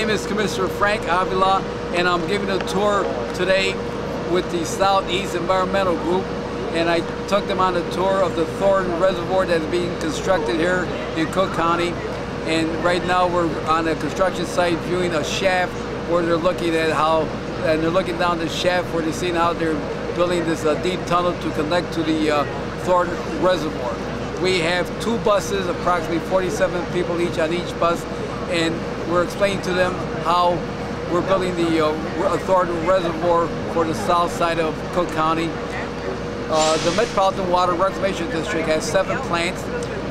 name is Commissioner Frank Avila, and I'm giving a tour today with the Southeast Environmental Group, and I took them on a tour of the Thornton Reservoir that's being constructed here in Cook County. And right now we're on a construction site viewing a shaft where they're looking at how, and they're looking down the shaft where they're seeing how they're building this deep tunnel to connect to the Thornton Reservoir. We have 2 buses, approximately 47 people each on each bus, and we're explaining to them how we're building the Thornton Reservoir for the south side of Cook County. The Metropolitan Water Reclamation District has 7 plants.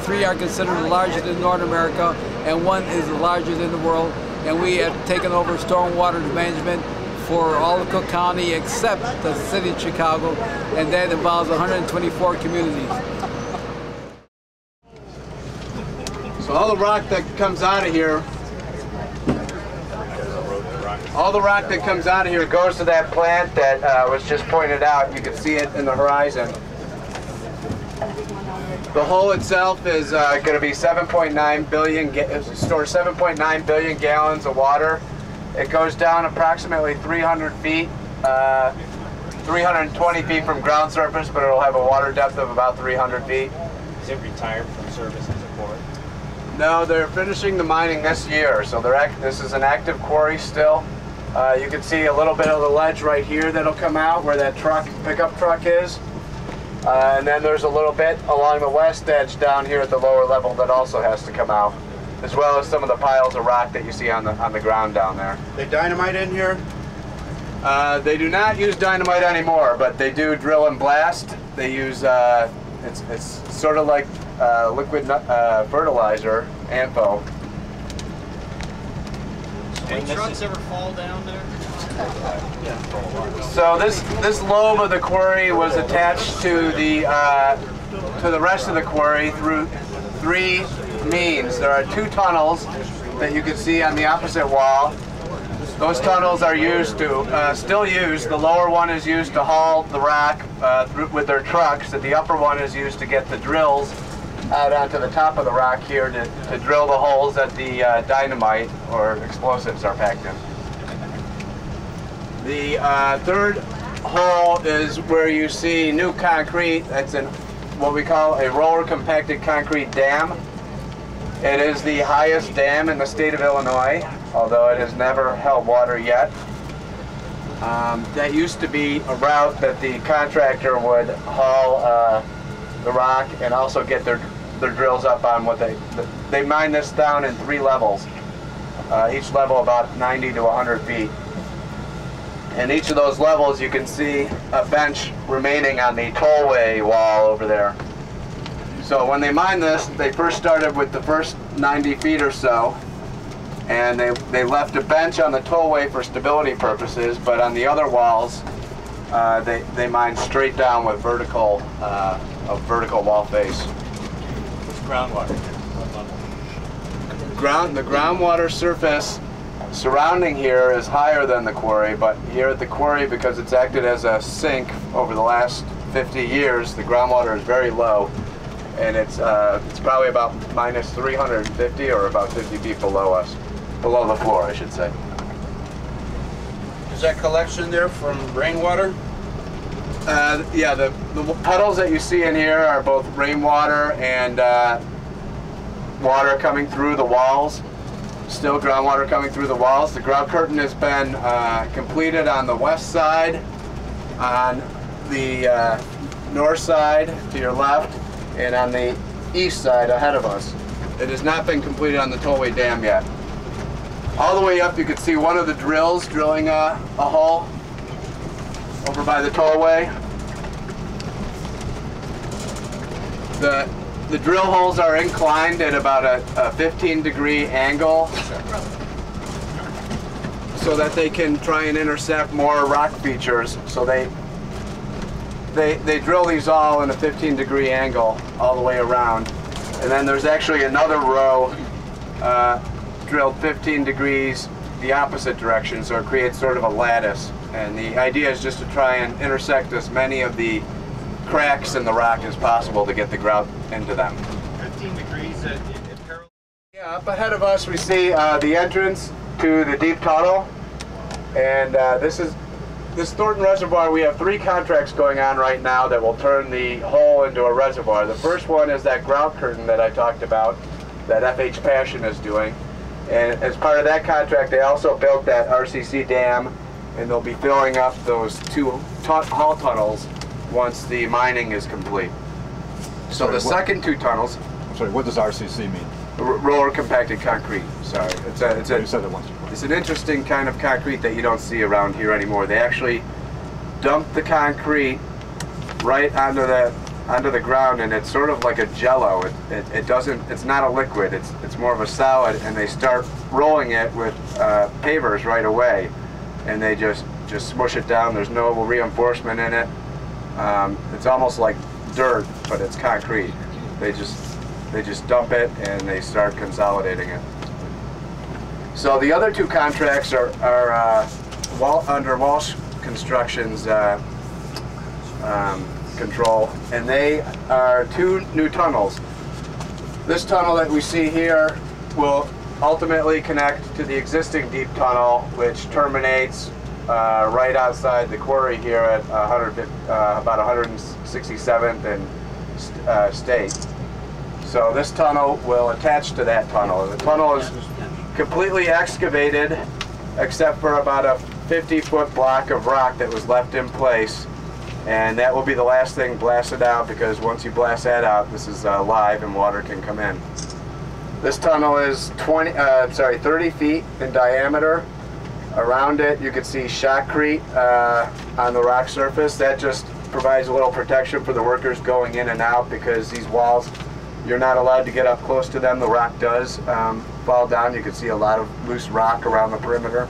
3 are considered the largest in North America, and 1 is the largest in the world. And we have taken over stormwater management for all of Cook County except the city of Chicago, and that involves 124 communities. So all the rock that comes out of here, goes to that plant that was just pointed out. You can see it in the horizon. The hole itself is going to be 7.9 billion, stores 7.9 billion gallons of water. It goes down approximately 300 feet, 320 feet from ground surface, but it'll have a water depth of about 300 feet. Is it retired from service and support? No, they're finishing the mining this year, so this is an active quarry still. You can see a little bit of the ledge right here that'll come out where that pickup truck is. And then there's a little bit along the west edge down here at the lower level that also has to come out, as well as some of the piles of rock that you see on the ground down there. They dynamite in here? They do not use dynamite anymore, but they do drill and blast. They use, it's sort of like liquid fertilizer, ANFO. Any trucks ever fall down there? So this lobe of the quarry was attached to the rest of the quarry through 3 means. There are 2 tunnels that you can see on the opposite wall. Those tunnels are used to, still used. The lower one is used to haul the rock with their trucks, and the upper one is used to get the drills out onto the top of the rock here to drill the holes that the dynamite or explosives are packed in. The 3rd hole is where you see new concrete. That's what we call a roller compacted concrete dam. It is the highest dam in the state of Illinois, although it has never held water yet. That used to be a route that the contractor would haul the rock and also get their drills up on. They mine this down in 3 levels, each level about 90 to 100 feet. And each of those levels you can see a bench remaining on the tollway wall over there. So when they mined this, they first started with the first 90 feet or so, and they left a bench on the tollway for stability purposes, but on the other walls they mined straight down with vertical wall face. What's groundwater? The groundwater surface surrounding here is higher than the quarry, but here at the quarry, because it's acted as a sink over the last 50 years, the groundwater is very low, and it's probably about minus 350 or about 50 feet below us, below the floor, I should say. Is that collection there from rainwater? Yeah, the puddles that you see in here are both rainwater and water coming through the walls. Still groundwater coming through the walls. The ground curtain has been completed on the west side, on the north side to your left, and on the east side ahead of us. It has not been completed on the tollway dam yet. All the way up you can see one of the drills drilling a hole over by the tollway. The drill holes are inclined at about a 15-degree angle so that they can try and intercept more rock features. So they drill these all in a 15-degree angle all the way around. And then there's actually another row drilled 15 degrees the opposite direction, so it creates sort of a lattice. And the idea is just to try and intersect as many of the cracks in the rock as possible to get the grout into them. 15 degrees in parallel? Yeah, up ahead of us we see the entrance to the deep tunnel. And this Thornton Reservoir, we have 3 contracts going on right now that will turn the hole into a reservoir. The first one is that grout curtain that I talked about that FH Passion is doing. And as part of that contract, they also built that RCC dam, and they'll be filling up those 2 haul tunnels once the mining is complete. So the second 2 tunnels... I'm sorry, what does RCC mean? Roller compacted concrete. Sorry, You said it once. it's an interesting kind of concrete that you don't see around here anymore. They actually dump the concrete right onto the ground, and it's sort of like a jello. It's not a liquid. It's more of a solid, and they start rolling it with pavers right away, and they just smush it down. There's no reinforcement in it. It's almost like dirt, but it's concrete. They just dump it and they start consolidating it. So the other 2 contracts are under Walsh Construction's control, and they are 2 new tunnels. This tunnel that we see here will ultimately connect to the existing deep tunnel, which terminates right outside the quarry here at about 167th and State. So this tunnel will attach to that tunnel. The tunnel is completely excavated except for about a 50-foot block of rock that was left in place, and that will be the last thing blasted out, because once you blast that out, this is live and water can come in. This tunnel is 30 feet in diameter. Around it you can see shotcrete on the rock surface. That just provides a little protection for the workers going in and out, because these walls, you're not allowed to get up close to them. The rock does fall down. You can see a lot of loose rock around the perimeter.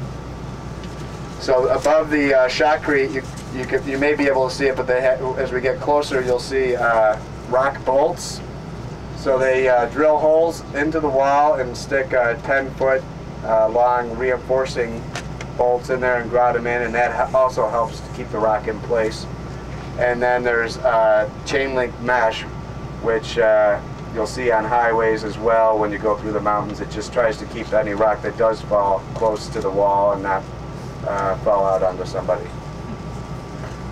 So above the shotcrete, you may be able to see it, but as we get closer, you'll see rock bolts. So they drill holes into the wall and stick 10-foot long reinforcing bolts in there and grout them in, and that also helps to keep the rock in place. And then there's chain link mesh, which you'll see on highways as well when you go through the mountains. It just tries to keep any rock that does fall close to the wall and not fall out onto somebody.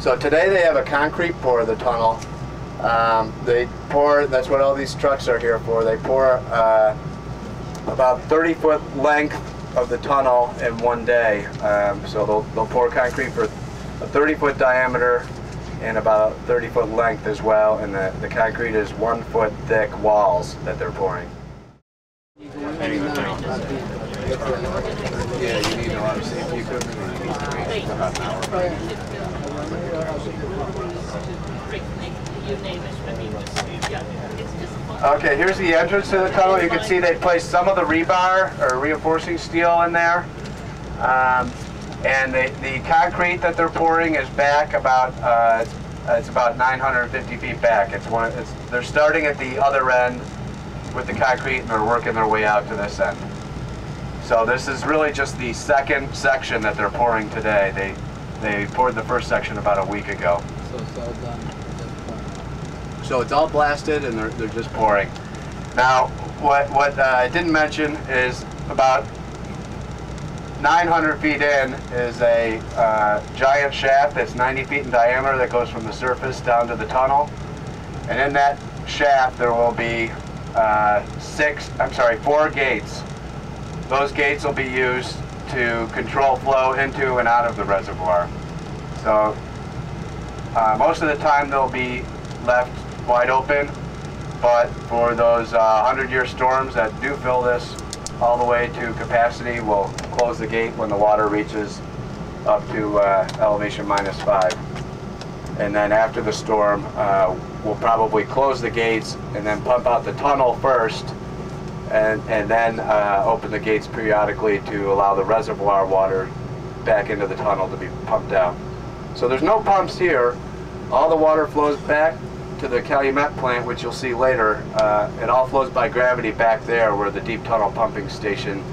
So today they have a concrete pour of the tunnel. They pour, that's what all these trucks are here for. They pour about 30-foot length of the tunnel in one day. So they'll pour concrete for a 30-foot diameter and about a 30-foot length as well, and the concrete is 1-foot thick walls that they're pouring. Yeah, you need a lot of safety equipment. Okay, here's the entrance to the tunnel. You can see they placed some of the rebar or reinforcing steel in there. And the concrete that they're pouring is back about, it's about 950 feet back. They're starting at the other end with the concrete, and they're working their way out to this end. So this is really just the second section that they're pouring today. They poured the first section about a week ago. So it's all done. So it's all blasted, and they're just pouring. Now, what I didn't mention is about 900 feet in is a giant shaft that's 90 feet in diameter that goes from the surface down to the tunnel. And in that shaft there will be 4 gates. Those gates will be used to control flow into and out of the reservoir. So most of the time they'll be left wide open, but for those 100-year storms that do fill this all the way to capacity, we'll close the gate when the water reaches up to elevation -5. And then after the storm, we'll probably close the gates and then pump out the tunnel first, and then open the gates periodically to allow the reservoir water back into the tunnel to be pumped out. So there's no pumps here. All the water flows back to the Calumet plant, which you'll see later. It all flows by gravity back there, where the deep tunnel pumping station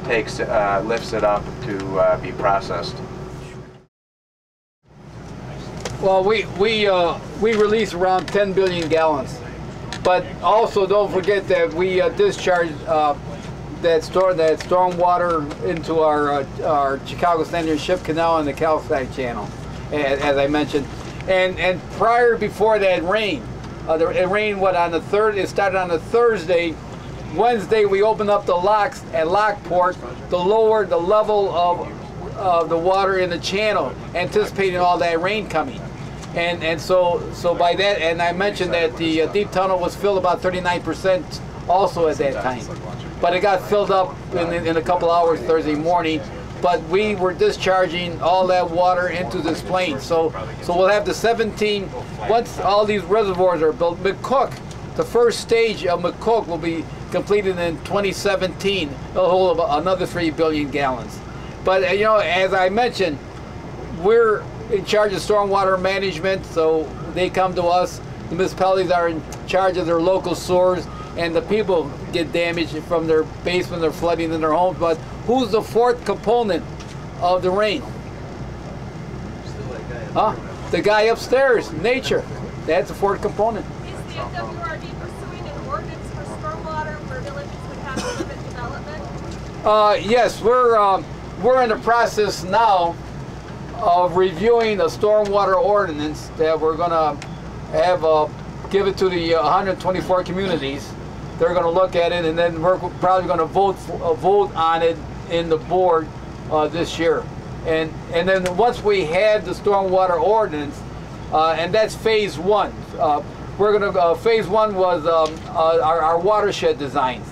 lifts it up to be processed. Well, we release around 10 billion gallons, but also don't forget that we discharge that storm water into our Chicago Standard Ship Canal and the Calumet Channel, as I mentioned. And before that rain, it rained on the third. It started on a Thursday. Wednesday we opened up the locks at Lockport to lower the level of the water in the channel, anticipating all that rain coming. And so by that, and I mentioned that the deep tunnel was filled about 39% also at that time. But it got filled up in a couple hours Thursday morning. But we were discharging all that water into this plain. So we'll have the 17, once all these reservoirs are built, McCook, the first stage of McCook will be completed in 2017. It'll hold about another 3 billion gallons. But you know, as I mentioned, we're in charge of stormwater management, so they come to us. The municipalities are in charge of their local sewers, and the people get damaged from their basement, their flooding in their homes. But who's the fourth component of the rain? Huh? The guy upstairs, nature. That's the fourth component. Is the WRD pursuing an ordinance for stormwater where villages would have to limit development? Yes, we're in the process now of reviewing a stormwater ordinance that we're going to have give it to the 124 communities. They're going to look at it, and then we're probably going to vote on it in the board this year. And then once we have the stormwater ordinance, and that's phase one. We're going to phase one was our watershed designs,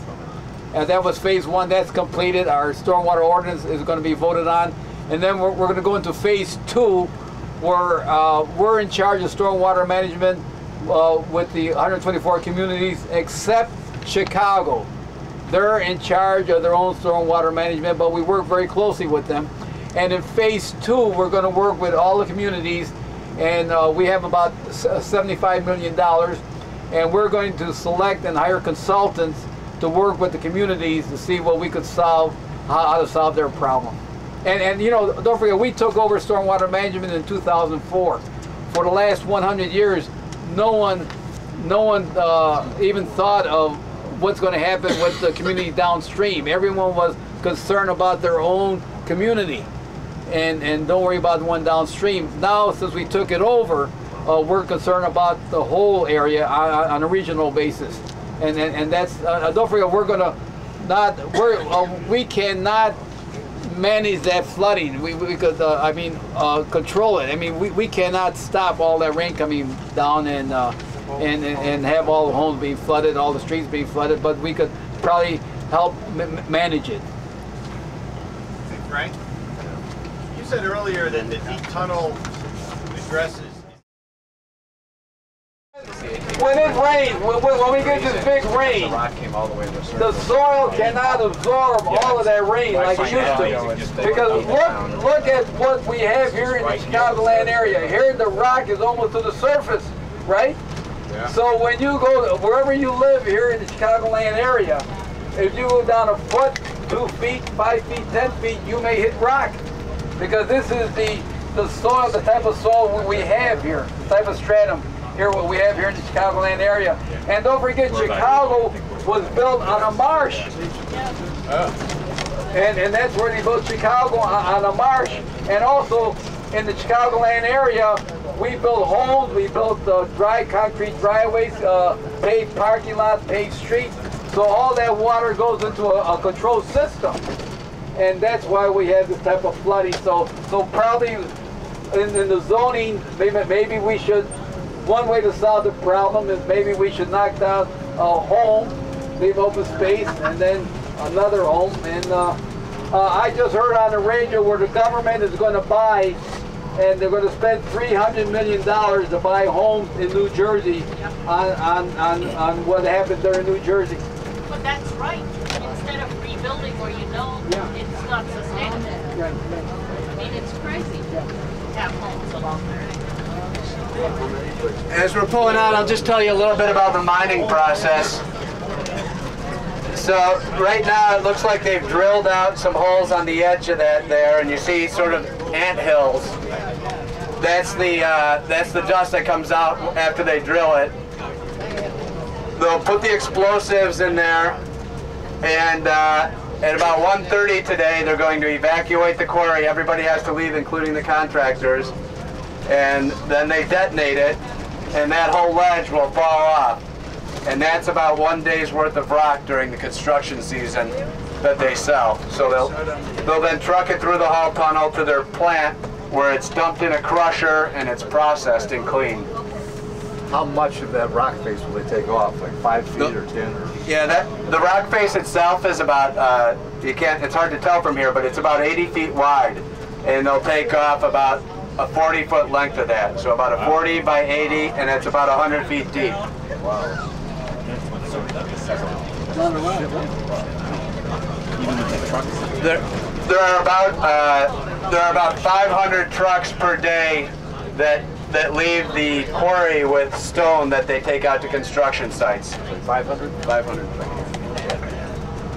and that was phase one. That's completed. Our stormwater ordinance is going to be voted on, and then we're going to go into phase two, where we're in charge of stormwater management with the 124 communities except Chicago. They're in charge of their own stormwater management, but we work very closely with them. And in phase two, we're going to work with all the communities, and we have about $75 million, and we're going to select and hire consultants to work with the communities to see what we could solve, how to solve their problem. And you know, don't forget, we took over stormwater management in 2004. For the last 100 years, no one even thought of what's going to happen with the community downstream. Everyone was concerned about their own community, and don't worry about the one downstream. Now, since we took it over, we're concerned about the whole area on a regional basis. And that's don't forget, we cannot manage that flooding. We could control it. I mean, we cannot stop all that rain coming down and have all the homes being flooded, all the streets being flooded, but we could probably help manage it. Hey, Frank, you said earlier that the deep tunnel addresses. When it rains, when we get this big rain, the soil cannot absorb all of that rain like it used to. Because look at what we have here in the Chicagoland area. Here the rock is almost to the surface, right? Yeah. So when you go, wherever you live here in the Chicagoland area, if you go down a foot, 2 feet, 5 feet, 10 feet, you may hit rock. Because this is the soil, the type of soil we have here, the type of stratum here what we have here in the Chicagoland area. And don't forget, Chicago was built on a marsh. And that's where they built Chicago, on a marsh. And also in the Chicagoland area, we built homes, we built dry concrete driveways, paved parking lots, paved streets. So all that water goes into a controlled system. And that's why we have this type of flooding. So probably in the zoning, maybe we should, one way to solve the problem is maybe we should knock down a home, leave open space, and then another home. And I just heard on the radio where the government is going to buy, and they're going to spend $300 million to buy homes in New Jersey on what happened there in New Jersey. But that's right. Instead of rebuilding where you know it's not sustainable. I mean, it's crazy to have homes along there. As we're pulling out, I'll just tell you a little bit about the mining process. So right now it looks like they've drilled out some holes on the edge of that there, and you see sort of ant hills. That's the dust that comes out after they drill it. They'll put the explosives in there, And at about 1:30 today, they're going to evacuate the quarry. Everybody has to leave, including the contractors. And then they detonate it, and that whole ledge will fall off. And that's about 1 day's worth of rock during the construction season that they sell. So they'll then truck it through the haul tunnel to their plant, where it's dumped in a crusher and it's processed and cleaned. How much of that rock face will they take off? Like 5 feet or 10? Or? Yeah, the rock face itself is about, it's hard to tell from here, but it's about 80 feet wide. And they'll take off about a 40-foot length of that. So about a 40 by 80, and it's about 100 feet deep. Wow. There are about 500 trucks per day that leave the quarry with stone that they take out to construction sites. 500? 500.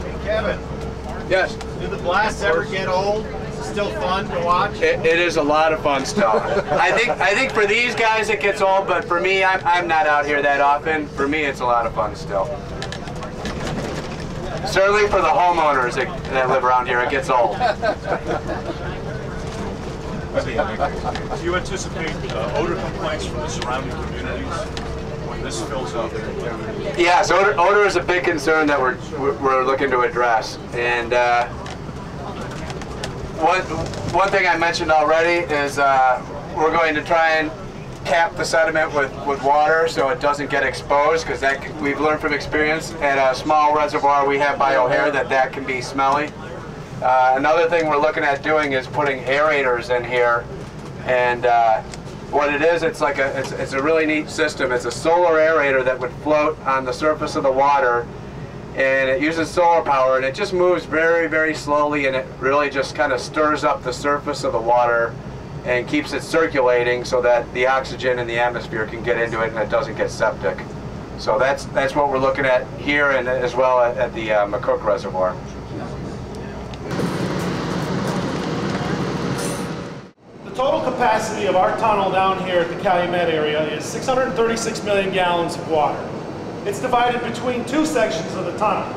Hey, Kevin, Yes. do the blasts ever get old? Is it still fun to watch? It is a lot of fun still. I think for these guys it gets old, but for me, I'm not out here that often. For me, it's a lot of fun still. Certainly for the homeowners that live around here, it gets old. Do you anticipate odor complaints from the surrounding communities when this fills up? Yes, odor is a big concern that we're looking to address. And one thing I mentioned already is we're going to try and cap the sediment with water so it doesn't get exposed, because we've learned from experience at a small reservoir we have by O'Hare that can be smelly. Another thing we're looking at doing is putting aerators in here, and what it is, it's a really neat system. It's a solar aerator that would float on the surface of the water, and it uses solar power, and it just moves very, very slowly, and it really just kind of stirs up the surface of the water and keeps it circulating so that the oxygen in the atmosphere can get into it and it doesn't get septic. So that's what we're looking at here, and as well at the McCook Reservoir. The total capacity of our tunnel down here at the Calumet area is 636 million gallons of water. It's divided between two sections of the tunnel.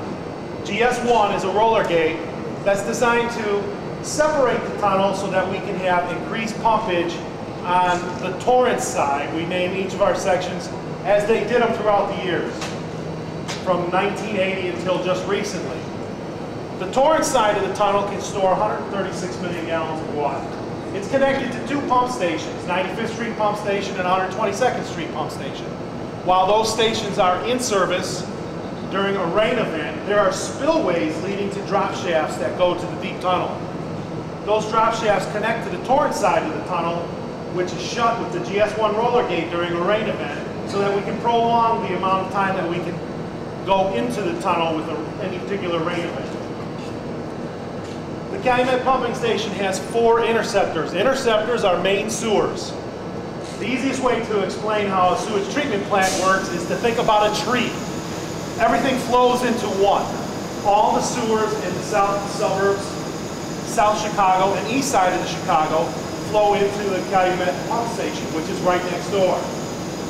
GS1 is a roller gate that's designed to separate the tunnel so that we can have increased pumpage on the Torrance side. We name each of our sections as they did them throughout the years, from 1980 until just recently. The Torrance side of the tunnel can store 136 million gallons of water. It's connected to two pump stations, 95th Street Pump Station and 122nd Street Pump Station. While those stations are in service during a rain event, there are spillways leading to drop shafts that go to the deep tunnel. Those drop shafts connect to the Torrance side of the tunnel, which is shut with the GS1 roller gate during a rain event, so that we can prolong the amount of time that we can go into the tunnel with any particular rain event. The Calumet pumping station has 4 interceptors. Interceptors are main sewers. The easiest way to explain how a sewage treatment plant works is to think about a tree. Everything flows into one. All the sewers in the south suburbs, South Chicago and east side of Chicago flow into the Calumet pump station, which is right next door.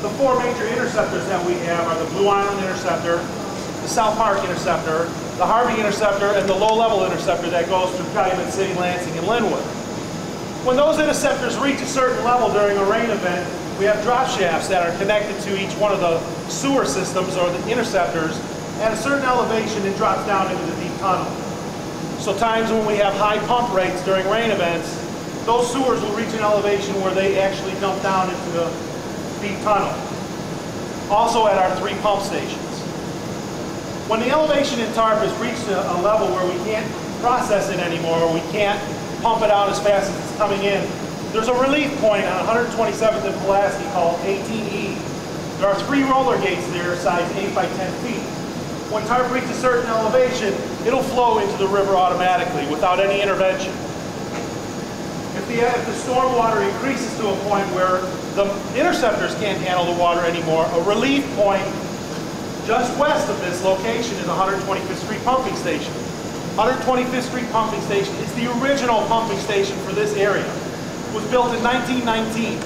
The 4 major interceptors that we have are the Blue Island Interceptor, the South Park Interceptor, the Harvey Interceptor, and the low-level interceptor that goes through Calumet City, Lansing, and Linwood. When those interceptors reach a certain level during a rain event, we have drop shafts that are connected to each one of the sewer systems or the interceptors at a certain elevation and drops down into the deep tunnel. So times when we have high pump rates during rain events, those sewers will reach an elevation where they actually dump down into the deep tunnel. Also at our 3 pump stations. When the elevation in TARP has reached a level where we can't process it anymore, or we can't pump it out as fast as it's coming in, there's a relief point on 127th and Pulaski called 18E. There are 3 roller gates there, size 8 by 10 feet. When TARP reaches a certain elevation, it'll flow into the river automatically without any intervention. If the storm water increases to a point where the interceptors can't handle the water anymore, a relief point just west of this location is 125th Street Pumping Station. 125th Street Pumping Station is the original pumping station for this area. It was built in 1919.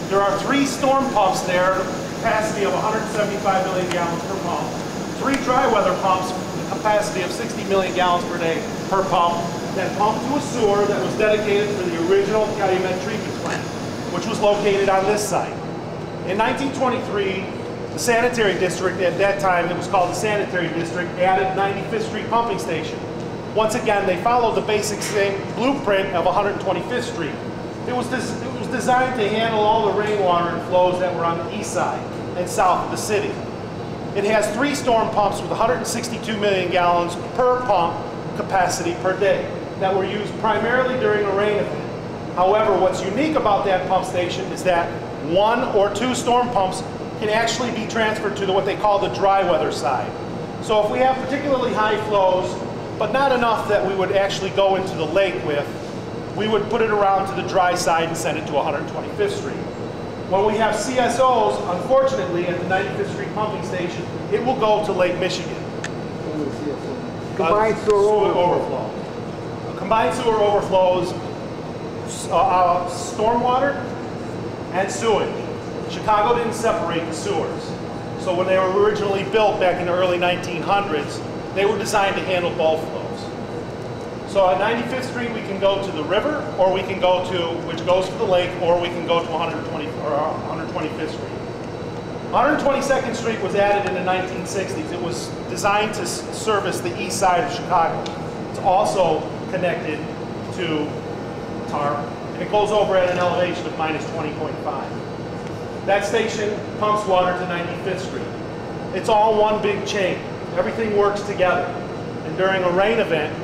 There are 3 storm pumps there, capacity of 175 million gallons per pump. 3 dry weather pumps, capacity of 60 million gallons per day per pump, then pumped to a sewer that was dedicated for the original Calumet treatment plant, which was located on this site. In 1923, the sanitary district, at that time it was called the sanitary district, added 95th Street pumping station. Once again, they followed the basic same blueprint of 125th Street. It was designed to handle all the rainwater and flows that were on the east side and south of the city. It has 3 storm pumps with 162 million gallons per pump capacity per day that were used primarily during a rain event. However, what's unique about that pump station is that 1 or 2 storm pumps can actually be transferred to what they call the dry weather side. So if we have particularly high flows, but not enough that we would actually go into the lake with, we would put it around to the dry side and send it to 125th Street. When we have CSOs, unfortunately, at the 95th Street pumping station, it will go to Lake Michigan. Combined sewer overflow. Combined sewer overflows stormwater and sewage. Chicago didn't separate the sewers. So when they were originally built back in the early 1900s, they were designed to handle both flows. So at 95th Street, we can go to the river, or we can go to, which goes to the lake, or we can go to 125th Street. 122nd Street was added in the 1960s. It was designed to service the east side of Chicago. It's also connected to TARP, and it goes over at an elevation of minus 20.5. That station pumps water to 95th Street. It's all one big chain. Everything works together. And during a rain event,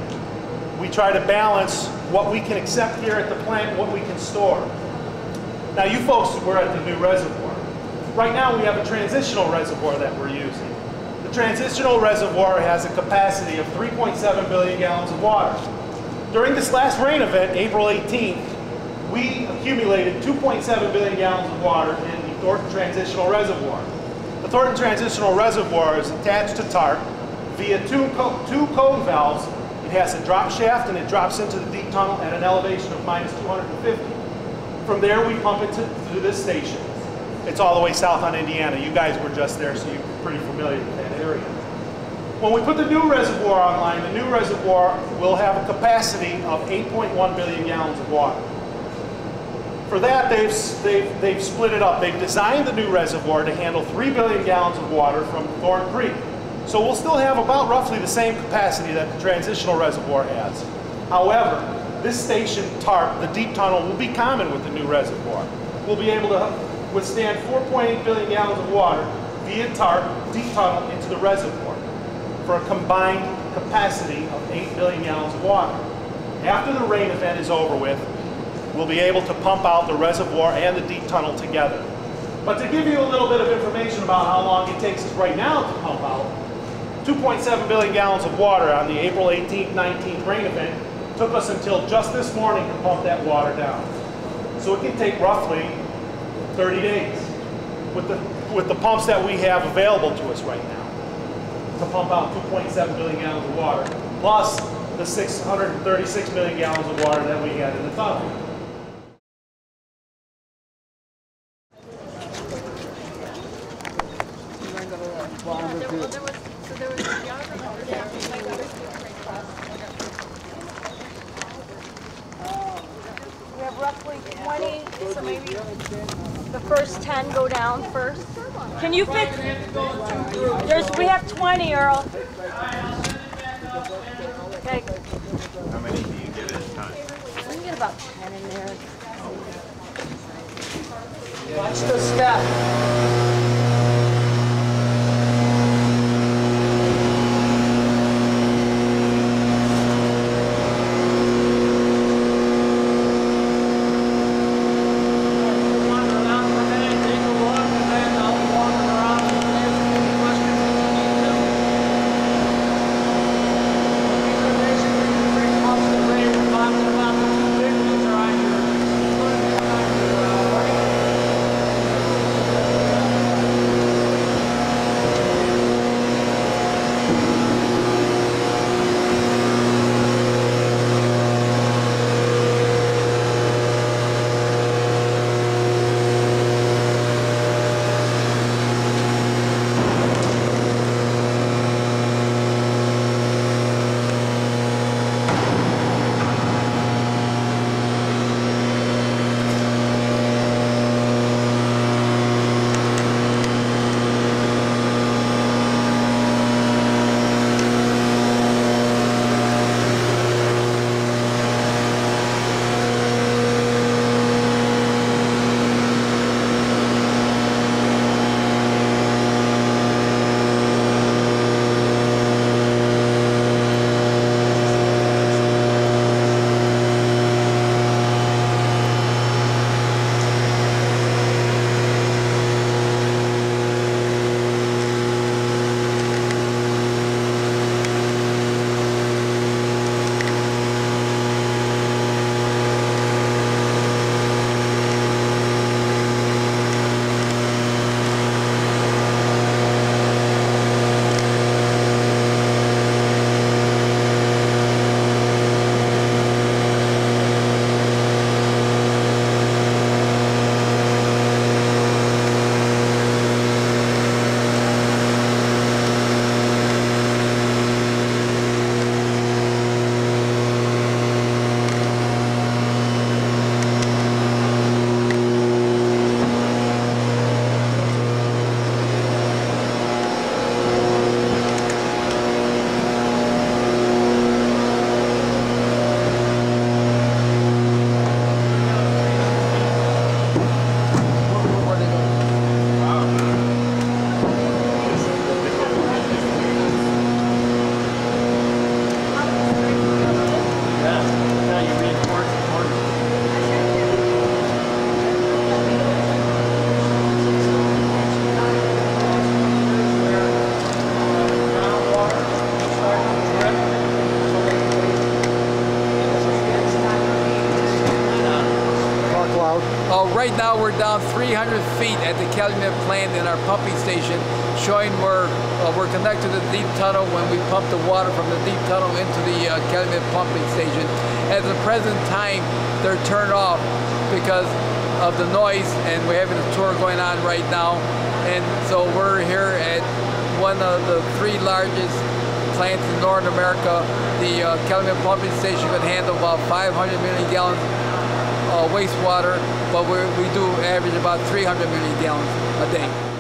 we try to balance what we can accept here at the plant and what we can store. Now you folks were at the new reservoir. Right now we have a transitional reservoir that we're using. The transitional reservoir has a capacity of 3.7 billion gallons of water. During this last rain event, April 18th, we accumulated 2.7 billion gallons of water in the Thornton Transitional Reservoir. The Thornton Transitional Reservoir is attached to TARP via two cone valves. It has a drop shaft and it drops into the deep tunnel at an elevation of minus 250. From there we pump it to this station. It's all the way south on Indiana. You guys were just there, so you're pretty familiar with that area. When we put the new reservoir online, the new reservoir will have a capacity of 8.1 billion gallons of water. For that, they've split it up. They've designed the new reservoir to handle 3 billion gallons of water from Thornton Creek. So we'll still have about roughly the same capacity that the transitional reservoir has. However, this station, TARP, the deep tunnel, will be common with the new reservoir. We'll be able to withstand 4.8 billion gallons of water via TARP, deep tunnel, into the reservoir for a combined capacity of 8 billion gallons of water. After the rain event is over with, we'll be able to pump out the reservoir and the deep tunnel together. But to give you a little bit of information about how long it takes us right now to pump out, 2.7 billion gallons of water on the April 18th, 19th rain event took us until just this morning to pump that water down. So it can take roughly 30 days with the pumps that we have available to us right now to pump out 2.7 billion gallons of water, plus the 636 million gallons of water that we had in the tunnel. We have roughly 20, so maybe the first 10 go down first. Can you fit? We have 20, Earl. Okay. How many do you get at a time? We can get about 10 in there. Watch the step. about? Right now we're down 300 feet at the Calumet plant in our pumping station, showing where we're connected to the deep tunnel when we pump the water from the deep tunnel into the Calumet pumping station. At the present time, they're turned off because of the noise, and we're having a tour going on right now. And so we're here at one of the 3 largest plants in North America. The Calumet pumping station can handle about 500 million gallons wastewater, but we do average about 300 million gallons a day.